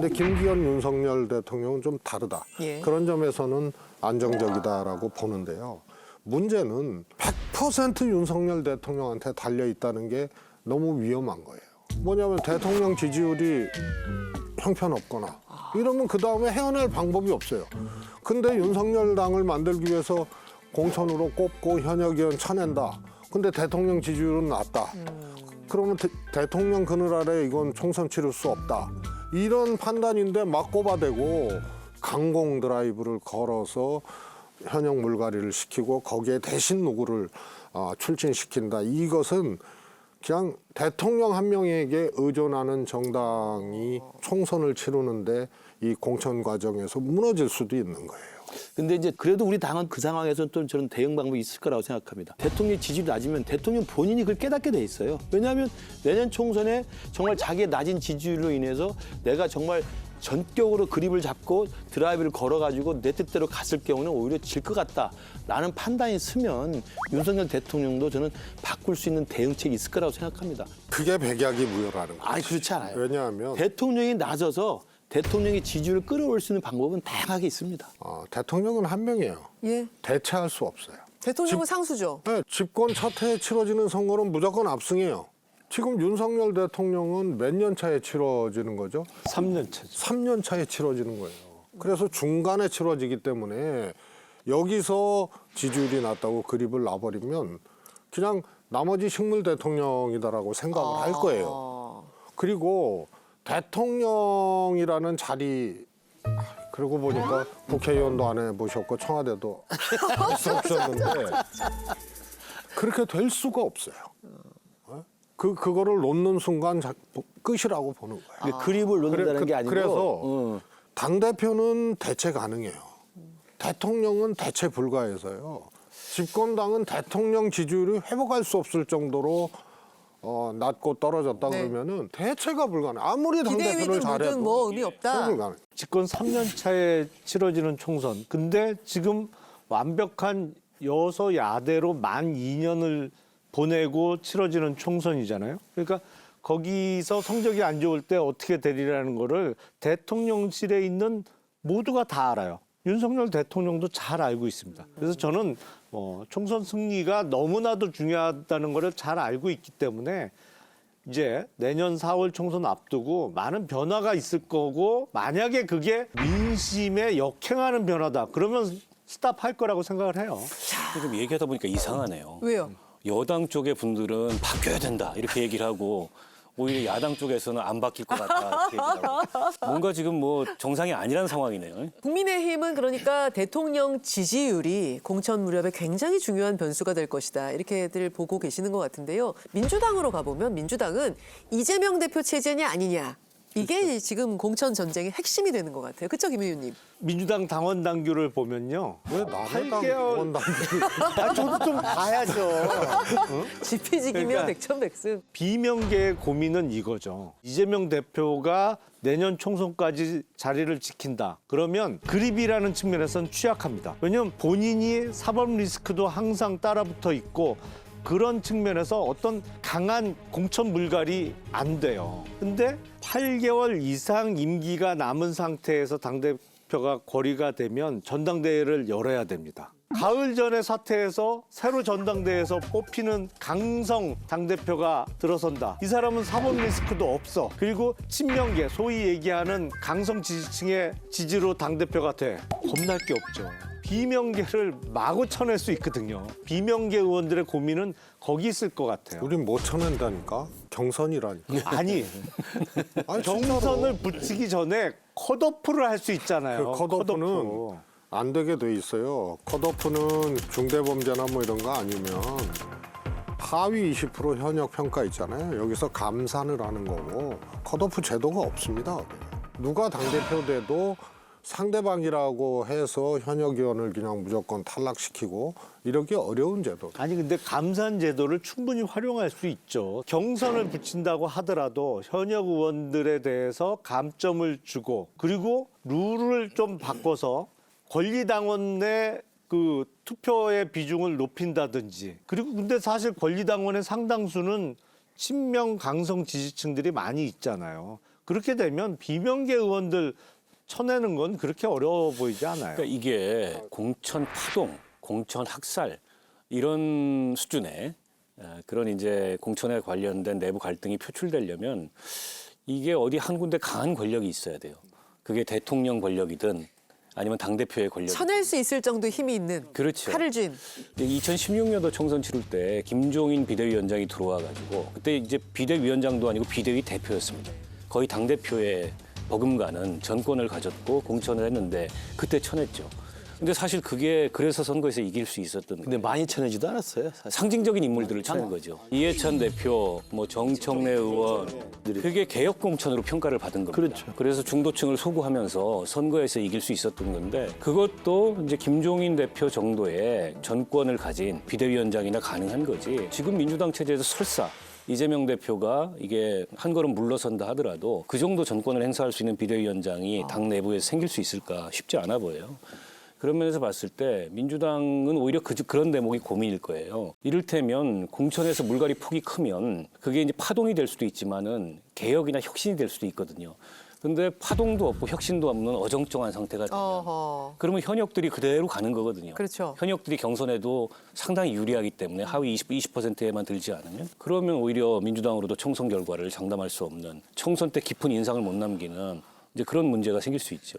근데 김기현, 윤석열 대통령은 좀 다르다. 예. 그런 점에서는 안정적이다라고 보는데요. 문제는 100% 윤석열 대통령한테 달려있다는 게 너무 위험한 거예요. 뭐냐면 대통령 지지율이 형편없거나 이러면 그 다음에 헤어날 방법이 없어요. 근데 윤석열 당을 만들기 위해서 공천으로 꼽고 현역 의원 쳐낸다. 근데 대통령 지지율은 낮다. 그러면 대통령 그늘 아래 이건 총선 치를 수 없다. 이런 판단인데 막 꼽아대고 강공 드라이브를 걸어서 현역 물갈이를 시키고 거기에 대신 누구를 출진시킨다. 이것은 그냥 대통령 한 명에게 의존하는 정당이 총선을 치르는데 이 공천 과정에서 무너질 수도 있는 거예요. 근데 이제 그래도 우리 당은 그 상황에서는 또 저는 대응 방법이 있을 거라고 생각합니다. 대통령 지지율이 낮으면 대통령 본인이 그걸 깨닫게 돼 있어요. 왜냐하면 내년 총선에 정말 자기의 낮은 지지율로 인해서 내가 정말 전격으로 그립을 잡고 드라이브를 걸어가지고 내 뜻대로 갔을 경우는 오히려 질 것 같다라는 판단이 서면 윤석열 대통령도 저는 바꿀 수 있는 대응책이 있을 거라고 생각합니다. 그게 백약이 무효라는 거죠. 아니 그렇지 않아요. 왜냐하면 대통령이 낮아서 대통령의 지지율을 끌어올 수 있는 방법은 다양하게 있습니다. 대통령은 한 명이에요. 예. 대체할 수 없어요. 대통령은 상수죠. 네, 집권 첫 해에 치러지는 선거는 무조건 압승이에요. 지금 윤석열 대통령은 몇 년 차에 치러지는 거죠? 3년 차죠. 3년 차에 치러지는 거예요. 그래서 중간에 치러지기 때문에 여기서 지지율이 낮다고 그립을 놔버리면 그냥 나머지 식물 대통령이다라고 생각을 할 거예요. 그리고 대통령이라는 자리, 그러고 보니까 국회의원도 안 해보셨고 청와대도 할 수 없었는데 그렇게 될 수가 없어요. 그거를 놓는 순간 끝이라고 보는 거예요. 근데 그립을 놓는다는 게 아니고 그래서 당대표는 대체 가능해요. 대통령은 대체 불가해서요. 집권당은 대통령 지지율이 회복할 수 없을 정도로 낮고 떨어졌다 네. 그러면은 대체가 불가능. 아무리 당대표를 기대위든 잘해도 뭐든 뭐 의미 없다. 불가능. 집권 3년 차에 치러지는 총선. 근데 지금 완벽한 여소야대로 만 2년을 보내고 치러지는 총선이잖아요. 그러니까 거기서 성적이 안 좋을 때 어떻게 되리라는 거를 대통령실에 있는 모두가 다 알아요. 윤석열 대통령도 잘 알고 있습니다. 그래서 저는 총선 승리가 너무나도 중요하다는 거를 잘 알고 있기 때문에 이제 내년 4월 총선 앞두고 많은 변화가 있을 거고 만약에 그게 민심에 역행하는 변화다. 그러면 스탑할 거라고 생각을 해요. 좀 얘기하다 보니까 이상하네요. 왜요? 여당 쪽의 분들은 바뀌어야 된다 이렇게 얘기를 하고 오히려 야당 쪽에서는 안 바뀔 것 같다 이렇게 얘기를 하고 뭔가 지금 뭐 정상이 아니라는 상황이네요. 국민의힘은 그러니까 대통령 지지율이 공천 무렵에 굉장히 중요한 변수가 될 것이다. 이렇게들 보고 계시는 것 같은데요. 민주당으로 가보면 민주당은 이재명 대표 체제냐 아니냐. 이게 지금 공천 전쟁의 핵심이 되는 것 같아요. 그렇죠, 김 의원님? 민주당 당원 당규를 보면요. 왜 남의 8개월 의원당들이 저도 좀 봐야죠. 지피지기며 그러니까 백천백승. 비명계의 고민은 이거죠. 이재명 대표가 내년 총선까지 자리를 지킨다. 그러면 그립이라는 측면에서는 취약합니다. 왜냐하면 본인이 사법 리스크도 항상 따라붙어 있고 그런 측면에서 어떤 강한 공천 물갈이 안 돼요. 근데 8개월 이상 임기가 남은 상태에서 당대표가 거리가 되면 전당대회를 열어야 됩니다. 가을 전의 사태에서 새로 전당대회에서 뽑히는 강성 당대표가 들어선다. 이 사람은 사법 리스크도 없어. 그리고 친명계, 소위 얘기하는 강성 지지층의 지지로 당대표가 돼. 겁날 게 없죠. 비명계를 마구 쳐낼 수 있거든요. 비명계 의원들의 고민은 거기 있을 것 같아요. 우린 못 쳐낸다니까. 경선이라니까. 아니, 아니, 경선을 붙이기 전에 컷오프를 할 수 있잖아요. 그 컷오프는 안 되게 돼 있어요. 컷오프는 중대범죄나 뭐 이런 거 아니면 하위 20% 현역 평가 있잖아요. 여기서 감산을 하는 거고 컷오프 제도가 없습니다. 누가 당대표 돼도 상대방이라고 해서 현역 의원을 그냥 무조건 탈락시키고 이러기 어려운 제도. 아니 근데 감산 제도를 충분히 활용할 수 있죠. 경선을 붙인다고 하더라도 현역 의원들에 대해서 감점을 주고 그리고 룰을 좀 바꿔서 권리당원의 그 투표의 비중을 높인다든지 그리고 근데 사실 권리당원의 상당수는 친명 강성 지지층들이 많이 있잖아요. 그렇게 되면 비명계 의원들 쳐내는 건 그렇게 어려워 보이지 않아요. 그러니까 이게 공천 파동, 공천 학살 이런 수준의 그런 이제 공천에 관련된 내부 갈등이 표출되려면 이게 어디 한 군데 강한 권력이 있어야 돼요. 그게 대통령 권력이든 아니면 당대표의 권력이든. 쳐낼 수 있을 정도 힘이 있는 그렇죠. 칼을 쥔. 2016년도 총선 치를 때 김종인 비대위원장이 들어와가지고 그때 이제 비대위원장도 아니고 비대위 대표였습니다. 거의 당대표의 버금가는 전권을 가졌고 공천을 했는데 그때 쳐냈죠. 근데 사실 그게 그래서 선거에서 이길 수 있었던 근데 많이 쳐내지도 않았어요. 사실. 상징적인 인물들을 쳐낸 거죠. 이해찬 대표, 뭐 정청래 의원, 그게 개혁 공천으로 평가를 받은 겁니다. 그렇죠. 그래서 중도층을 소구하면서 선거에서 이길 수 있었던 건데 그것도 이제 김종인 대표 정도의 전권을 가진 비대위원장이나 가능한 거지. 지금 민주당 체제에서 설사 이재명 대표가 이게 한 걸음 물러선다 하더라도 그 정도 전권을 행사할 수 있는 비대위원장이 당 내부에 생길 수 있을까 쉽지 않아 보여요. 그런 면에서 봤을 때 민주당은 오히려 그런 대목이 고민일 거예요. 이를테면 공천에서 물갈이 폭이 크면 그게 이제 파동이 될 수도 있지만은 개혁이나 혁신이 될 수도 있거든요. 근데 파동도 없고 혁신도 없는 어정쩡한 상태가 되면 어허. 그러면 현역들이 그대로 가는 거거든요. 그렇죠. 현역들이 경선에도 상당히 유리하기 때문에 하위 20%에만 들지 않으면 그러면 오히려 민주당으로도 총선 결과를 장담할 수 없는 총선 때 깊은 인상을 못 남기는 이제 그런 문제가 생길 수 있죠.